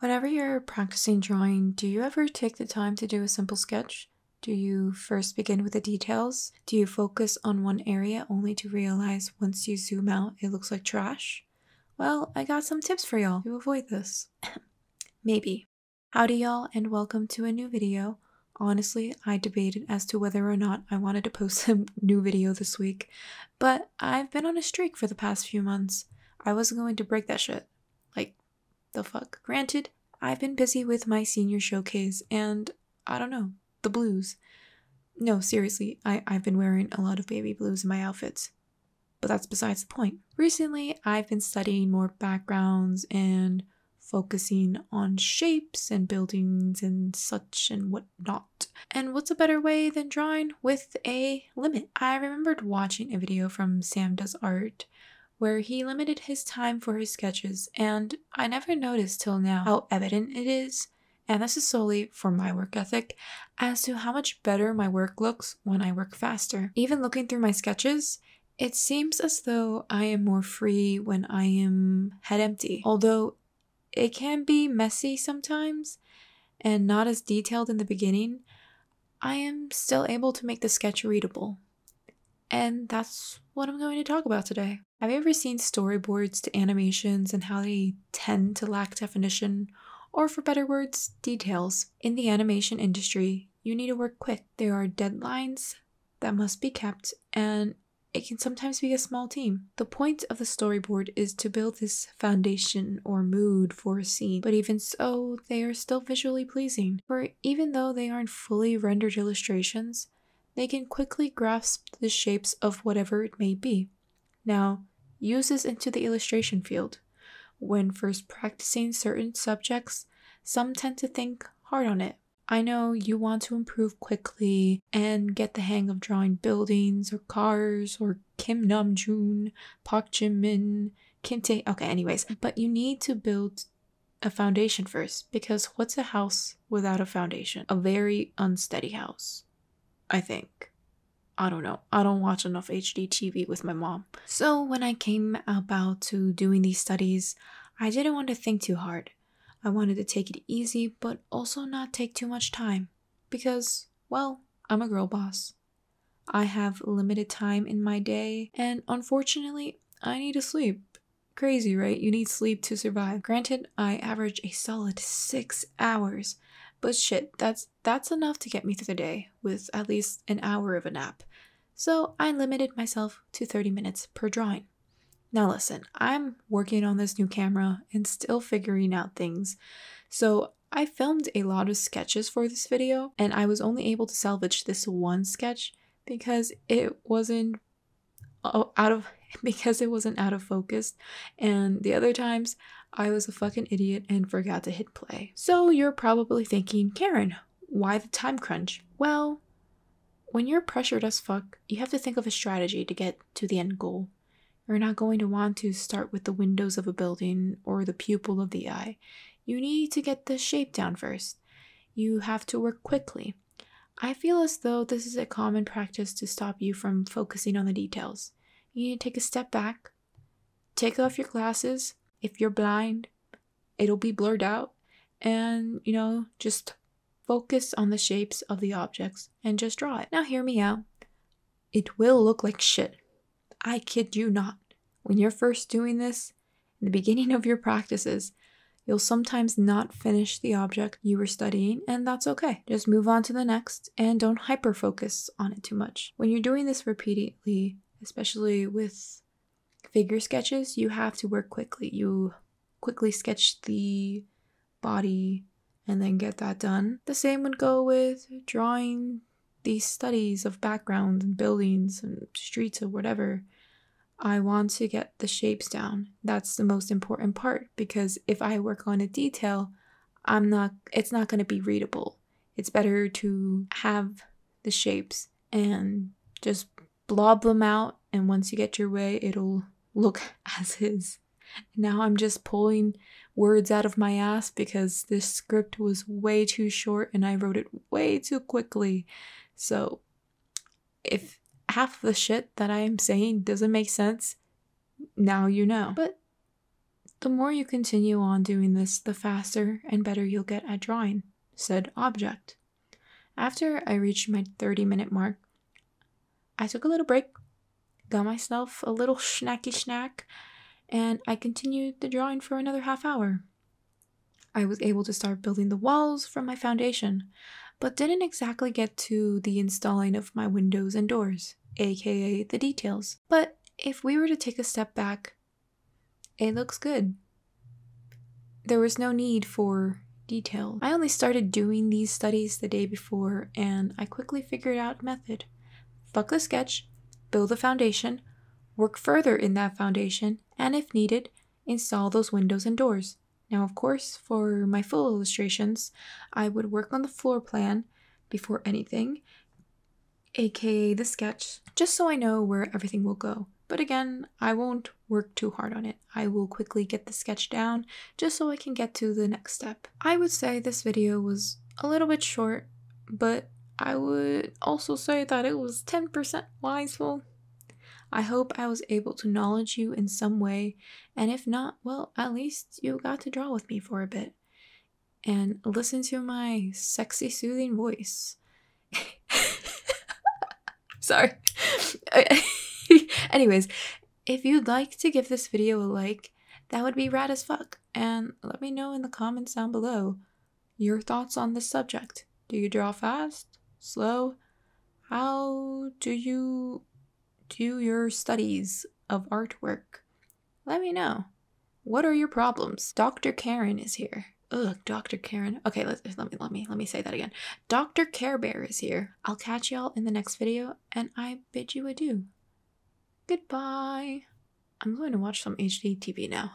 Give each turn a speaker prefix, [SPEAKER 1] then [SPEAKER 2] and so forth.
[SPEAKER 1] Whenever you're practicing drawing, do you ever take the time to do a simple sketch? Do you first begin with the details? Do you focus on one area only to realize once you zoom out it looks like trash? Well, I got some tips for y'all to avoid this. Maybe. Howdy y'all and welcome to a new video. Honestly, I debated as to whether or not I wanted to post a new video this week, but I've been on a streak for the past few months. I wasn't going to break that shit. Like, the fuck? Granted, I've been busy with my senior showcase and, I don't know, the blues. No, seriously, I've been wearing a lot of baby blues in my outfits. But that's besides the point. Recently, I've been studying more backgrounds and focusing on shapes and buildings and such and whatnot. And what's a better way than drawing with a limit? I remembered watching a video from Sam Does Art where he limited his time for his sketches, and I never noticed till now how evident it is, and this is solely for my work ethic, as to how much better my work looks when I work faster. Even looking through my sketches, it seems as though I am more free when I am head empty, although it can be messy sometimes and not as detailed in the beginning. I am still able to make the sketch readable. And that's what I'm going to talk about today. Have you ever seen storyboards to animations and how they tend to lack definition, or for better words, details? In the animation industry, you need to work quick. There are deadlines that must be kept, and it can sometimes be a small team. The point of the storyboard is to build this foundation or mood for a scene, but even so, they are still visually pleasing. For even though they aren't fully rendered illustrations, they can quickly grasp the shapes of whatever it may be. Now, use this into the illustration field. When first practicing certain subjects, some tend to think hard on it. I know you want to improve quickly and get the hang of drawing buildings or cars or Kim Namjoon, Park Jimin, Kim Tae. Okay, anyways, but you need to build a foundation first, because what's a house without a foundation? A very unsteady house, I think. I don't know. I don't watch enough HD TV with my mom. So when I came about to doing these studies, I didn't want to think too hard. I wanted to take it easy, but also not take too much time. Because, well, I'm a girl boss. I have limited time in my day, and unfortunately, I need to sleep. Crazy, right? You need sleep to survive. Granted, I average a solid 6 hours. But shit, that's enough to get me through the day, with at least an hour of a nap. So I limited myself to 30 minutes per drawing. Now listen, I'm working on this new camera and still figuring out things. So I filmed a lot of sketches for this video, and I was only able to salvage this one sketch because it wasn't out of focus, and the other times I was a fucking idiot and forgot to hit play. So you're probably thinking, Karen, why the time crunch? Well, when you're pressured as fuck, you have to think of a strategy to get to the end goal. You're not going to want to start with the windows of a building or the pupil of the eye. You need to get the shape down first. You have to work quickly. I feel as though this is a common practice to stop you from focusing on the details. You need to take a step back, take off your glasses. If you're blind, it'll be blurred out, and, just focus on the shapes of the objects and just draw it. Now hear me out. It will look like shit. I kid you not. When you're first doing this, in the beginning of your practices, you'll sometimes not finish the object you were studying, and that's okay. Just move on to the next and don't hyper-focus on it too much. When you're doing this repeatedly, especially with figure sketches, you have to work quickly. You quickly sketch the body and then get that done. The same would go with drawing these studies of backgrounds and buildings and streets or whatever. I want to get the shapes down. That's the most important part, because if I work on a detail, it's not going to be readable. It's better to have the shapes and just blob them out, and once you get your way, it'll look as is. Now I'm just pulling words out of my ass because this script was way too short and I wrote it way too quickly. So if half the shit that I'm saying doesn't make sense, now you know. But The more you continue on doing this, the faster and better you'll get at drawing, said Object. After I reached my 30-minute mark, I took a little break, got myself a little snacky snack, and I continued the drawing for another half hour. I was able to start building the walls from my foundation, but didn't exactly get to the installing of my windows and doors, aka the details. But if we were to take a step back, it looks good. There was no need for detail. I only started doing these studies the day before, and I quickly figured out a method. Fuck the sketch, build a foundation, work further in that foundation, and if needed, install those windows and doors. Now, of course, for my full illustrations, I would work on the floor plan before anything, aka the sketch, just so I know where everything will go. But again, I won't work too hard on it. I will quickly get the sketch down just so I can get to the next step. I would say this video was a little bit short, but I would also say that it was 10% wiseful. I hope I was able to knowledge you in some way, and if not, well, at least you got to draw with me for a bit and listen to my sexy, soothing voice. Sorry. Anyways, if you'd like to give this video a like, that would be rad as fuck, and let me know in the comments down below your thoughts on this subject. Do you draw fast? Slow? How do you do your studies of artwork? Let me know. What are your problems? Dr. Karen is here. Ugh, Dr. Karen. Okay, let me say that again. Dr. Care Bear is here. I'll catch y'all in the next video, and I bid you adieu. Goodbye. I'm going to watch some HD TV now.